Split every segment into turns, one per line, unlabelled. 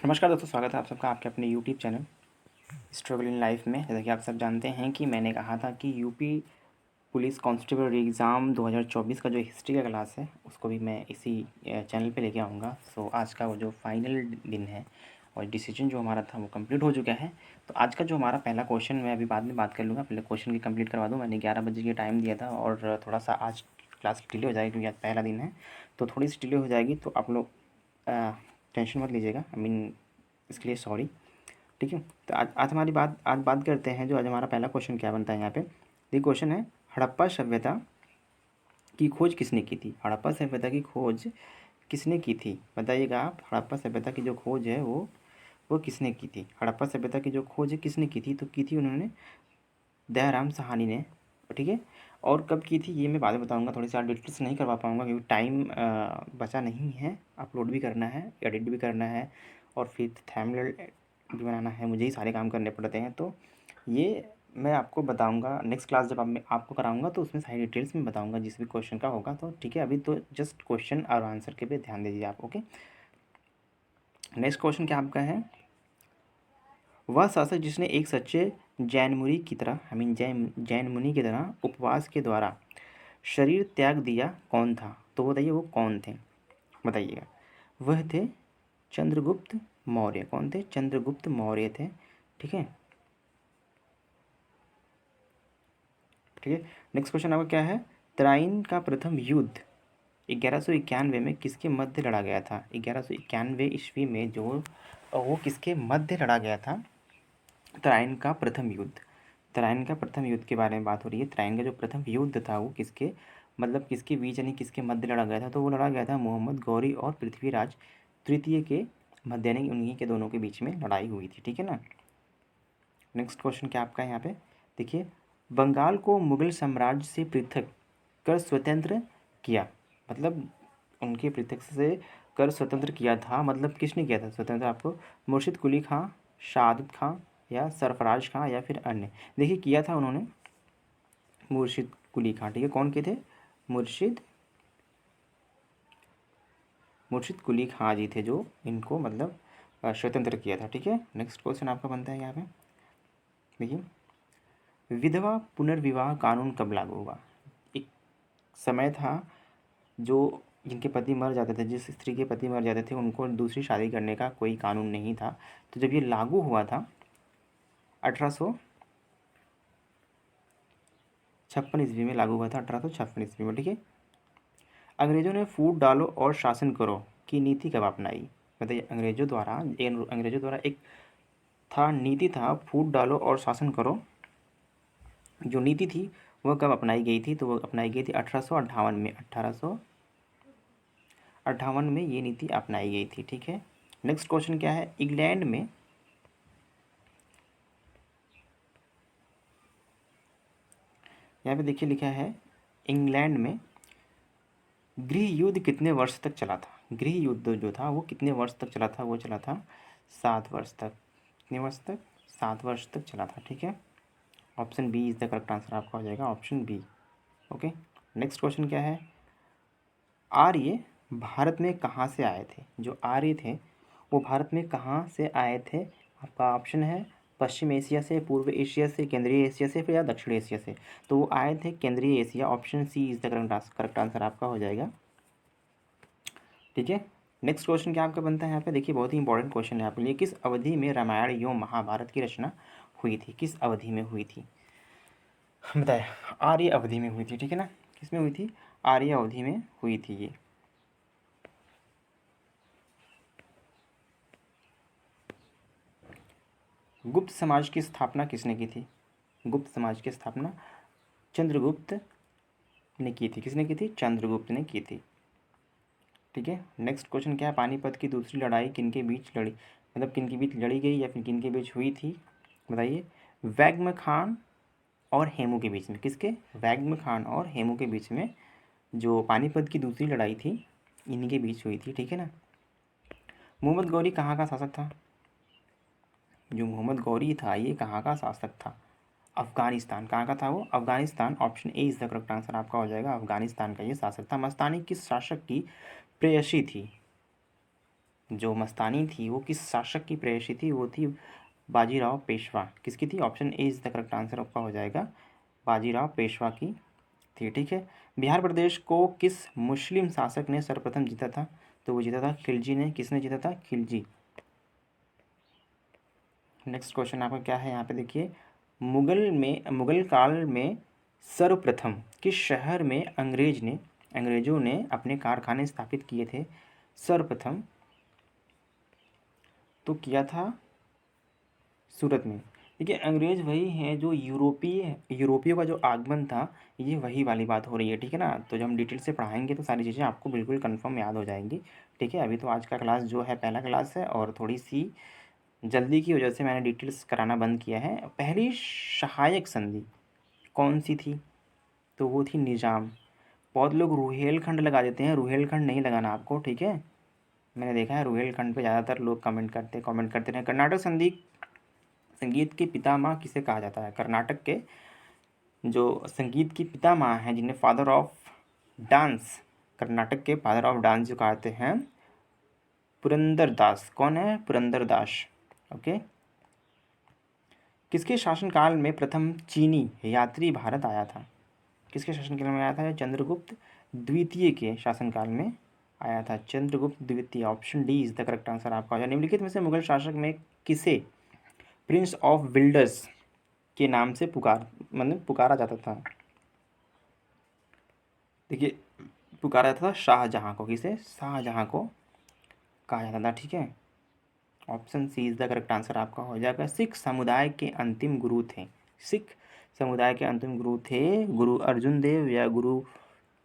नमस्कार दोस्तों, स्वागत है आप सबका आपके अपने YouTube channel struggle in life में। जैसा कि आप सब जानते हैं कि मैंने कहा था कि यूपी पुलिस कांस्टेबल एग्ज़ाम 2024 का जो हिस्ट्री का क्लास है उसको भी मैं इसी चैनल पे लेके आऊँगा। सो आज का वो जो फाइनल दिन है और डिसीजन जो हमारा था वो कंप्लीट हो चुका है। तो आज का जो हमारा पहला क्वेश्चन मैं अभी बाद में बात कर लूँगा, पहले क्वेश्चन की कंप्लीट करवा दूँ। मैंने 11 बजे की टाइम दिया था और थोड़ा सा आज क्लास डिले हो जाएगी क्योंकि आज पहला दिन है, तो थोड़ी सी डिले हो जाएगी। तो आप लोग टेंशन मत लीजिएगा, आई मीन इसके लिए सॉरी। ठीक है, तो आज बात करते हैं। जो आज हमारा पहला क्वेश्चन क्या बनता है यहाँ पे, ये क्वेश्चन है हड़प्पा सभ्यता की खोज किसने की थी। हड़प्पा सभ्यता की खोज किसने की थी, बताइएगा आप। हड़प्पा सभ्यता की जो खोज है वो किसने की थी। हड़प्पा सभ्यता की जो खोज है किसने की थी, तो की थी उन्होंने दयाराम साहनी ने। ठीक है, और कब की थी ये मैं बाद में बताऊंगा। थोड़ी सी डिटेल्स नहीं करवा पाऊंगा क्योंकि टाइम बचा नहीं है। अपलोड भी करना है, एडिट भी करना है और फिर थंबनेल भी बनाना है, मुझे ही सारे काम करने पड़ते हैं। तो ये मैं आपको बताऊंगा नेक्स्ट क्लास जब मैं आपको कराऊंगा, तो उसमें सारी डिटेल्स में बताऊंगा जिस भी क्वेश्चन का होगा। तो ठीक है, अभी तो जस्ट क्वेश्चन और आंसर के पे ध्यान दीजिए आप। ओके, नेक्स्ट क्वेश्चन क्या आपका है, वह शासक जिसने एक सच्चे जैन मुनि की तरह आई मीन जैन मुनि की तरह उपवास के द्वारा शरीर त्याग दिया कौन था। तो बताइए वो कौन थे, बताइएगा। वह थे चंद्रगुप्त मौर्य। कौन थे, चंद्रगुप्त मौर्य थे। ठीक है, ठीक है। नेक्स्ट क्वेश्चन आपका क्या है, तराइन का प्रथम युद्ध 1191 में किसके मध्य लड़ा गया था। 1191 ईस्वी में जो वो किसके मध्य लड़ा गया था, तराइन का प्रथम युद्ध। तराइन का प्रथम युद्ध के बारे में बात हो रही है। तराइन का जो प्रथम युद्ध था वो किसके मतलब किसके बीच यानी किसके मध्य लड़ा गया था, तो वो लड़ा गया था मोहम्मद गौरी और पृथ्वीराज तृतीय के मध्य, यानी उन्हीं के दोनों के बीच में लड़ाई हुई थी। ठीक है ना। नेक्स्ट क्वेश्चन क्या आपका है यहाँ पे, देखिए। बंगाल को मुगल साम्राज्य से पृथक कर स्वतंत्र किया, मतलब उनके पृथक से कर स्वतंत्र किया था, मतलब किसने किया था स्वतंत्र आपको। मुर्शिद कुली खां, शहादत खां या सरफराज खां या फिर अन्य। देखिए किया था उन्होंने मुर्शिद कुली खां। ठीक है, कौन के थे, मुर्शिद मुर्शिद कुली खां जी थे जो इनको मतलब स्वतंत्र किया था। ठीक है, नेक्स्ट क्वेश्चन आपका बनता है यहाँ पे, देखिए। विधवा पुनर्विवाह कानून कब लागू हुआ। एक समय था जो जिनके पति मर जाते थे, जिस स्त्री के पति मर जाते थे उनको दूसरी शादी करने का कोई कानून नहीं था। तो जब ये लागू हुआ था 1856 ईस्वी में लागू हुआ था, 1856 ईस्वी में। ठीक है, अंग्रेजों ने फूट डालो और शासन करो की नीति कब अपनाई। बताइए, अंग्रेजों द्वारा एक था नीति था फूट डालो और शासन करो, जो नीति थी वह कब अपनाई गई थी, तो वह अपनाई गई थी 1858 में। 1858 में ये नीति अपनाई गई थी। ठीक है, नेक्स्ट क्वेश्चन क्या है, इंग्लैंड में यहाँ पे देखिए लिखा है, इंग्लैंड में गृह युद्ध कितने वर्ष तक चला था। गृह युद्ध जो था वो कितने वर्ष तक चला था, वो चला था 7 वर्ष तक। कितने वर्ष तक, 7 वर्ष तक चला था। ठीक है, option B is the correct answer आपका हो जाएगा, option B. Okay, next question क्या है, आर्य भारत में कहाँ से आए थे। जो आर्य थे वो भारत में कहाँ से आए थे, आपका ऑप्शन है पश्चिम एशिया से, पूर्व एशिया से, केंद्रीय एशिया से फिर या दक्षिण एशिया से। तो वो आए थे केंद्रीय Asia, option C is the correct answer आपका हो जाएगा। ठीक है, नेक्स्ट क्वेश्चन क्या आपका बनता है यहाँ पे, देखिए बहुत ही इंपॉर्टेंट क्वेश्चन है आपके लिए। किस अवधि में रामायण एवं महाभारत की रचना हुई थी, किस अवधि में हुई थी, बताए। आर्य अवधि में हुई थी। ठीक है ना, किस में हुई थी, आर्य अवधि में हुई थी ये। गुप्त समाज की स्थापना किसने की थी, गुप्त समाज की स्थापना चंद्रगुप्त ने की थी। किसने की थी, चंद्रगुप्त ने की थी। ठीक है, नेक्स्ट क्वेश्चन क्या है, पानीपत की दूसरी लड़ाई किनके बीच लड़ी, मतलब किनके बीच लड़ी गई या फिर किनके बीच हुई थी, बताइए। वैग्म खान और हेमू के बीच में। किसके, वैग्म खान और हेमू के बीच में जो पानीपत की दूसरी लड़ाई थी इन्हीं के बीच हुई थी। ठीक है ना। मोहम्मद गौरी कहाँ का शासक था, जो मोहम्मद गौरी था ये कहाँ का शासक था, अफगानिस्तान। कहाँ का था वो, Afghanistan, option A is the correct answer आपका हो जाएगा, अफगानिस्तान का ये शासक था। मस्तानी किस शासक की प्रेयसी थी, जो मस्तानी थी वो किस शासक की प्रेयसी थी? वो थी बाजीराव पेशवा। किसकी थी? Option A is the correct answer आपका हो जाएगा, बाजीराव पेशवा की थी। ठीक है। बिहार प्रदेश को किस मुस्लिम शासक ने सर्वप्रथम जीता था? तो वो जीता था खिलजी ने। किसने जीता था? खिलजी। नेक्स्ट क्वेश्चन आपका क्या है यहाँ पे देखिए, मुगल काल में सर्वप्रथम किस शहर में अंग्रेजों ने अपने कारखाने स्थापित किए थे? सर्वप्रथम तो किया था सूरत में। देखिए अंग्रेज वही हैं जो यूरोपियों का जो आगमन था, ये वही वाली बात हो रही है। ठीक है ना। तो जब हम डिटेल से पढ़ाएंगे तो सारी चीज़ें आपको बिल्कुल कंफर्म याद हो जाएंगी। ठीक है। अभी तो आज का क्लास जो है पहला क्लास है और थोड़ी सी जल्दी की वजह से मैंने डिटेल्स कराना बंद किया है। पहली सहायक संधि कौन सी थी? तो वो थी निजाम। बहुत लोग रुहेलखंड लगा देते हैं, रुहेलखंड नहीं लगाना आपको। ठीक है। मैंने देखा है रुहेलखंड पे ज़्यादातर लोग कमेंट करते रहे। कर्नाटक संधि संगीत के पितामह किसे कहा जाता है? कर्नाटक के जो संगीत की पितामह हैं, जिन्हें फादर ऑफ डांस, कर्नाटक के फादर ऑफ डांस जो कहते हैं, पुरंदर दास। कौन है? पुरंदर दास। ओके। किसके शासनकाल में प्रथम चीनी यात्री भारत आया था? किसके शासनकाल में आया था? चंद्रगुप्त द्वितीय के शासनकाल में आया था। चंद्रगुप्त द्वितीय। Option D is the correct answer आपका हो जाए। निम्नलिखित में से मुगल शासक में किसे प्रिंस ऑफ विल्डर्स के नाम से पुकारा जाता था? देखिए पुकारा जाता था शाहजहाँ को। किसे? शाहजहाँ को कहा जाता था। ठीक है। Option C is the correct answer आपका हो जाएगा। सिख समुदाय के अंतिम गुरु थे। सिख समुदाय के अंतिम गुरु थे गुरु अर्जुन देव या गुरु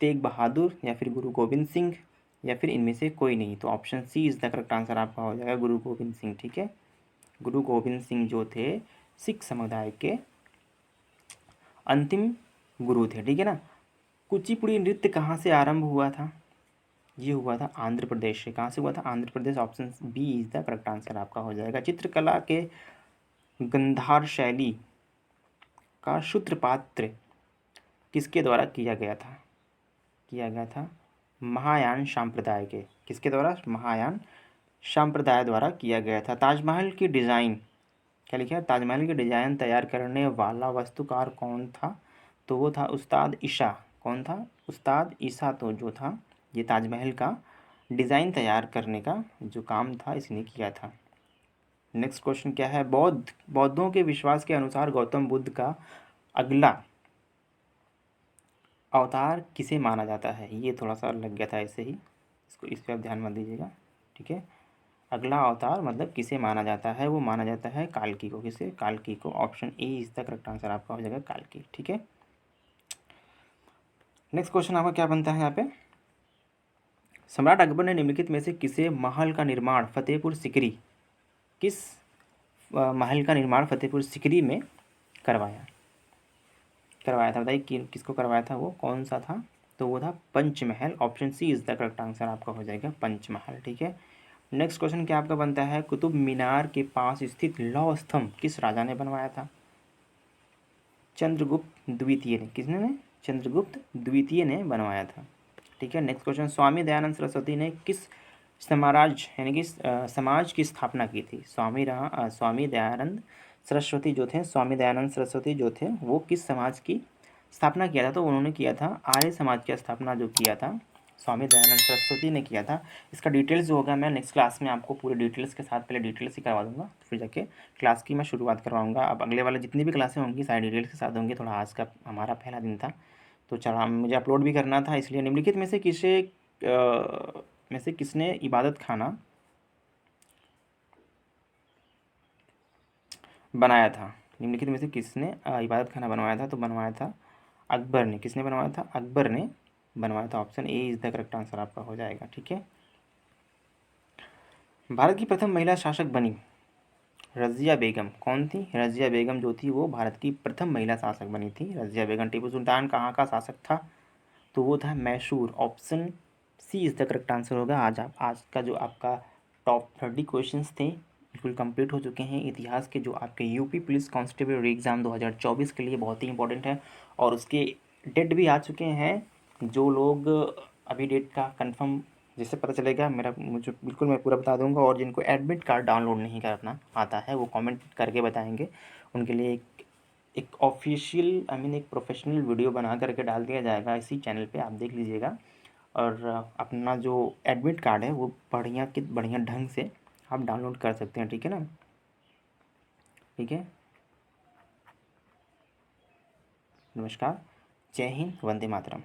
तेग बहादुर या फिर गुरु गोविंद सिंह या फिर इनमें से कोई नहीं। तो option C is the correct answer आपका हो जाएगा, गुरु गोविंद सिंह। ठीक है। गुरु गोविंद सिंह जो थे सिख समुदाय के अंतिम गुरु थे। ठीक है ना। कुचिपुड़ी नृत्य कहाँ से आरंभ हुआ था? ये हुआ था आंध्र प्रदेश से। कहाँ से हुआ था? Andhra Pradesh. Option B is the correct answer आपका हो जाएगा। चित्रकला के गंधार शैली का सूत्रपात किसके द्वारा किया गया था? महायान संप्रदाय के। किसके द्वारा? महायान संप्रदाय द्वारा किया गया था। ताजमहल की डिज़ाइन क्या लिखा है? ताजमहल की डिज़ाइन तैयार करने वाला वास्तुकार कौन था? तो वो था उस्ताद ईसा। कौन था? उस्ताद ईसा। तो जो था ये ताजमहल का डिज़ाइन तैयार करने का जो काम था इसने किया था। नेक्स्ट क्वेश्चन क्या है? बौद्धों के विश्वास के अनुसार गौतम बुद्ध का अगला अवतार किसे माना जाता है? ये थोड़ा सा लग गया था ऐसे ही, इस पर आप ध्यान मत दीजिएगा। ठीक है। अगला अवतार मतलब किसे माना जाता है? वो माना जाता है काल्की को। किसे? काल्की को। Option A is the correct answer आपका हो जाएगा, काल्की। ठीक है। नेक्स्ट क्वेश्चन आपका क्या बनता है यहाँ पे? सम्राट अकबर ने निम्नलिखित में से किसे महल का निर्माण फतेहपुर सिकरी किस महल का निर्माण फतेहपुर सिकरी में करवाया था? बताइए किसको करवाया था? वो कौन सा था? तो वो था Panchmahal. Option C is the correct answer आपका हो जाएगा, पंचमहल। ठीक है। नेक्स्ट क्वेश्चन क्या आपका बनता है? कुतुब मीनार के पास स्थित लौह स्तंभ किस राजा ने बनवाया था? चंद्रगुप्त द्वितीय ने। किसने ने? चंद्रगुप्त द्वितीय ने बनवाया था। ठीक है। नेक्स्ट क्वेश्चन, स्वामी दयानंद सरस्वती ने किस समाज यानी कि समाज की स्थापना की थी? स्वामी दयानंद सरस्वती जो थे, स्वामी दयानंद सरस्वती जो थे वो किस समाज की स्थापना किया था? तो उन्होंने किया था आर्य समाज की स्थापना जो किया था स्वामी दयानंद सरस्वती ने किया था। इसका डिटेल्स जो होगा मैं नेक्स्ट क्लास में आपको पूरे डिटेल्स के साथ, पहले डिटेल्स ही करवा दूंगा फिर जाके क्लास की मैं शुरुआत करवाऊंगा। अब अगले वाले जितनी भी क्लासें होंगी सारी डिटेल्स के साथ होंगी। थोड़ा आज का हमारा पहला दिन था तो चला मुझे अपलोड भी करना था, इसलिए निम्नलिखित में से किसने इबादत खाना बनाया था? निम्नलिखित में से किसने इबादत खाना बनवाया था? तो बनवाया था अकबर ने। किसने बनवाया था? अकबर ने बनवाया था। Option A is the correct answer आपका हो जाएगा। ठीक है। भारत की प्रथम महिला शासक बनी रज़िया बेगम। कौन थी? रज़िया बेगम जो थी वो भारत की प्रथम महिला शासक बनी थी, रज़िया बेगम। टिपू सुल्तान कहाँ का शासक था? तो वो था Mysore. Option C is the correct answer होगा। आज का जो आपका टॉप 30 क्वेश्चंस थे बिल्कुल कंप्लीट हो चुके हैं। इतिहास के जो आपके यूपी पुलिस कांस्टेबल एग्ज़ाम 2024 के लिए बहुत ही इंपॉर्टेंट है और उसके डेट भी आ चुके हैं। जो लोग अभी डेट का कंफर्म जिससे पता चलेगा मेरा मुझे बिल्कुल मैं पूरा बता दूंगा। और जिनको एडमिट कार्ड डाउनलोड नहीं करना आता है वो कमेंट करके बताएंगे, उनके लिए एक ऑफिशियल एक प्रोफेशनल वीडियो बना करके डाल दिया जाएगा इसी चैनल पे, आप देख लीजिएगा। और अपना जो एडमिट कार्ड है वो बढ़िया ढंग से आप डाउनलोड कर सकते हैं, ठीक है ना। ठीक है, नमस्कार, जय हिंद, वंदे मातरम।